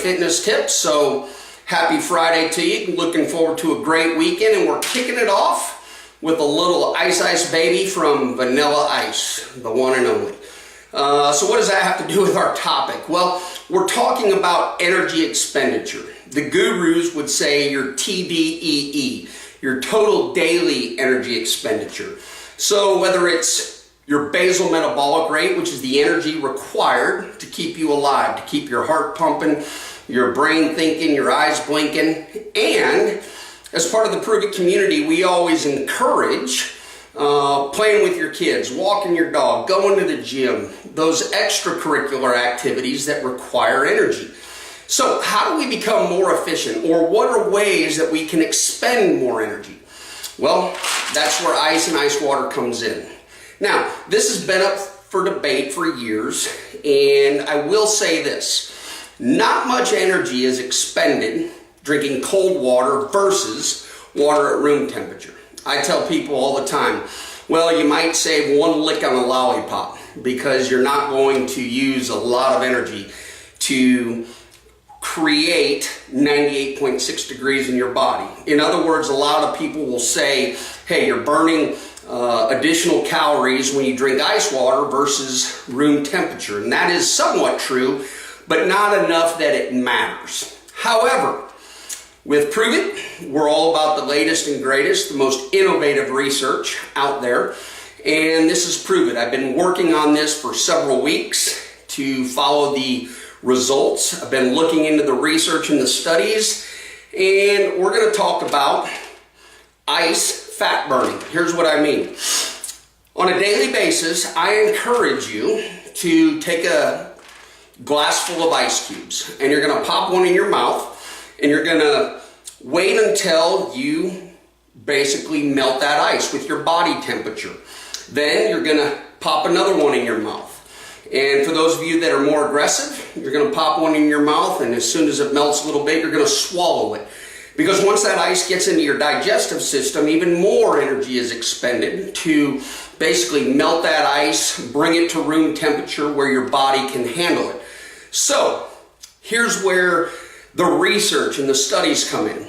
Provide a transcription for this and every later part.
fitness tips. So happy Friday to you. Looking forward to a great weekend, and we're kicking it off with a little Ice Baby from Vanilla Ice, the one and only. So what does that have to do with our topic? Well, we're talking about energy expenditure. The gurus would say your TDEE, your total daily energy expenditure. So whether it's your basal metabolic rate, which is the energy required to keep you alive, to keep your heart pumping, your brain thinking, your eyes blinking, and as part of the Prove It community, we always encourage playing with your kids, walking your dog, going to the gym, those extracurricular activities that require energy. So how do we become more efficient, or what are ways that we can expend more energy? Well, that's where ice and ice water comes in. Now, this has been up for debate for years, and I will say this. Not much energy is expended drinking cold water versus water at room temperature. I tell people all the time, well, you might save one lick on a lollipop because you're not going to use a lot of energy to create 98.6 degrees in your body. In other words, a lot of people will say, hey, you're burning additional calories when you drink ice water versus room temperature. And that is somewhat true, but not enough that it matters. However, with Prove It, we're all about the latest and greatest, the most innovative research out there. And this is Prove It. I've been working on this for several weeks to follow the results. I've been looking into the research and the studies, and we're going to talk about ice fat burning. Here's what I mean. On a daily basis, I encourage you to take a glass full of ice cubes, and you're going to pop one in your mouth, and you're going to wait until you basically melt that ice with your body temperature. Then you're going to pop another one in your mouth. And for those of you that are more aggressive, you're going to pop one in your mouth, and as soon as it melts a little bit, you're going to swallow it. Because once that ice gets into your digestive system, even more energy is expended to basically melt that ice, bring it to room temperature where your body can handle it. So here's where the research and the studies come in.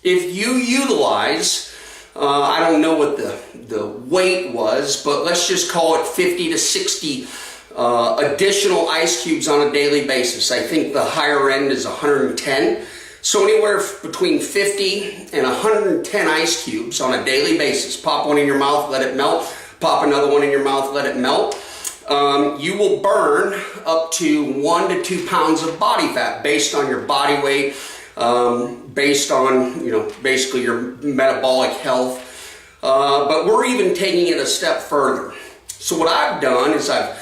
If you utilize, I don't know what the weight was, but let's just call it 50 to 60 additional ice cubes on a daily basis. I think the higher end is 110. So anywhere between 50 and 110 ice cubes on a daily basis. Pop one in your mouth, let it melt. Pop another one in your mouth, let it melt. You will burn up to 1 to 2 pounds of body fat based on your body weight, based on, basically your metabolic health. But we're even taking it a step further. So what I've done is I've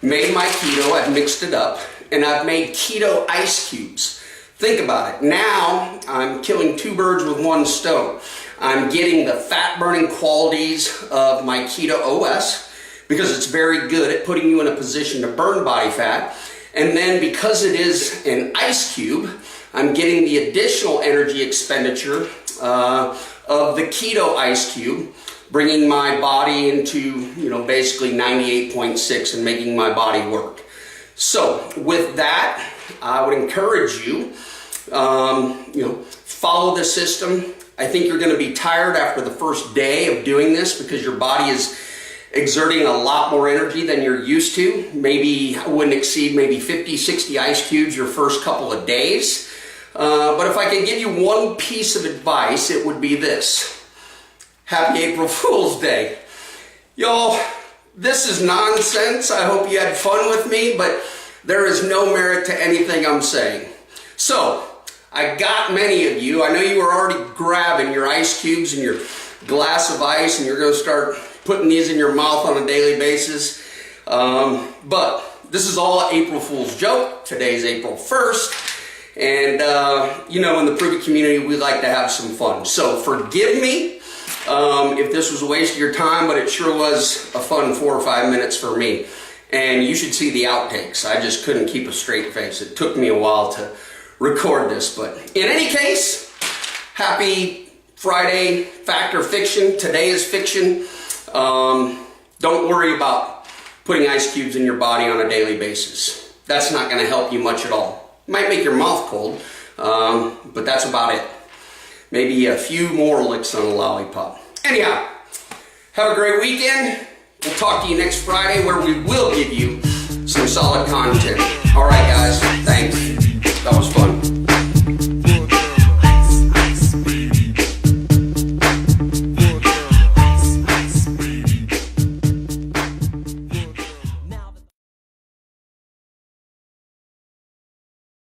made my keto, I've mixed it up, and I've made keto ice cubes. Think about it. Now I'm killing 2 birds with 1 stone. I'm getting the fat burning qualities of my Keto OS because it's very good at putting you in a position to burn body fat. And then because it is an ice cube, I'm getting the additional energy expenditure of the Keto Ice Cube, bringing my body into, basically 98.6 and making my body work. So with that, I would encourage you, follow the system. I think you're going to be tired after the first day of doing this because your body is exerting a lot more energy than you're used to. Maybe I wouldn't exceed maybe 50, 60 ice cubes your first couple of days. But if I could give you one piece of advice, it would be this. Happy April Fool's Day. Y'all, this is nonsense. I hope you had fun with me, but there is no merit to anything I'm saying. So, I got many of you. I know you were already grabbing your ice cubes and your glass of ice, and you're going to start putting these in your mouth on a daily basis. But this is all an April Fool's joke. Today's April 1st. And, in the Prove It community, we like to have some fun. So forgive me if this was a waste of your time, but it sure was a fun 4 or 5 minutes for me. And you should see the outtakes. I just couldn't keep a straight face. It took me a while to record this. But in any case, happy Friday, Fact or Fiction. Today is fiction. Don't worry about putting ice cubes in your body on a daily basis. That's not going to help you much at all. Might make your mouth cold, but that's about it. Maybe a few more licks on a lollipop. Anyhow, have a great weekend. We'll talk to you next Friday where we will give you some solid content. All right, guys. Thanks. That was fun.